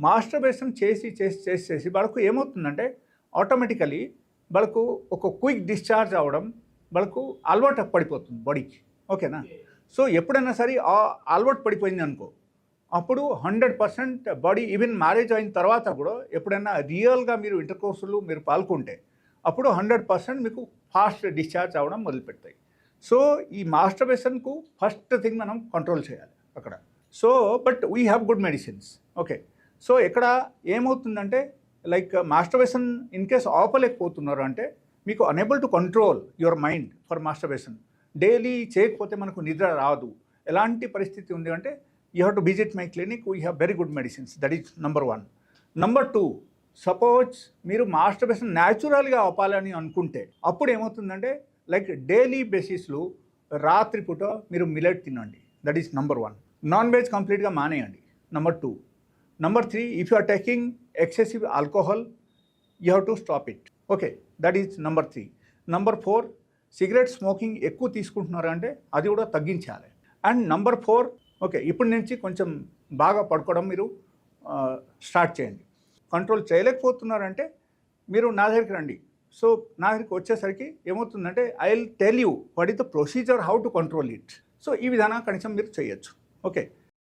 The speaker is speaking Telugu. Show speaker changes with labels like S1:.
S1: మాస్టర్బేషన్ చేసి వాళ్ళకు ఏమవుతుందంటే ఆటోమేటికలీ వాళ్ళకు ఒక క్విక్ డిశ్చార్జ్ అవ్వడం వాళ్ళకు అలవాటు పడిపోతుంది బాడీకి. ఓకేనా? సో ఎప్పుడైనా సరే ఆ అలవాటు పడిపోయింది అనుకో, అప్పుడు 100% బాడీ ఈవెన్ మ్యారేజ్ అయిన తర్వాత కూడా ఎప్పుడైనా రియల్గా మీరు ఇంటర్కోర్సులు మీరు పాల్గొంటే అప్పుడు 100% మీకు ఫాస్ట్ డిశ్చార్జ్ అవ్వడం మొదలుపెడతాయి. సో ఈ మాస్టర్బేషన్కు ఫస్ట్ థింగ్ మనం కంట్రోల్ చేయాలి అక్కడ. So but we have good medicines. Okay. So ఇక్కడ ఏమవుతుందంటే లైక్ మాస్టర్బేషన్ ఇన్ కేస్ ఆపలేకపోతున్నారు అంటే మీకు unable to control your mind for masturbation. Daily చేయకపోతే మనకు నిద్ర రాదు. ఎలాంటి పరిస్థితి ఉంది అంటే you have to visit my clinic. We have very good medicines. That is number 1. Number 2, suppose మీరు మాస్టర్బేషన్ న్యాచురల్గా ఆపాలని అనుకుంటే అప్పుడు ఏమవుతుందంటే లైక్ డైలీ బేసిస్లో రాత్రిపూట మీరు మిల్లెట్ తినండి. That is number 1. Non veg కంప్లీట్గా మానేయండి. Number 2. Number 3, if you are taking excessive alcohol you have to stop it. Okay, that is number 3. Number 4, cigarette smoking ఎక్కువ తీసుకుంటున్నారు అంటే అది కూడా తగ్గించాలి. అండ్ నంబర్ 4, ఓకే, ఇప్పటి నుంచి కొంచెం బాగా పడుకోవడం మీరు స్టార్ట్ చేయండి. కంట్రోల్ చేయలేకపోతున్నారంటే మీరు నా దగ్గరికి రండి. సో నా దగ్గరికి వచ్చేసరికి ఏమవుతుందంటే I will tell you what is the procedure how to control it. So ఈ విధానం కనీసం మీరు చేయొచ్చు. ఓకే.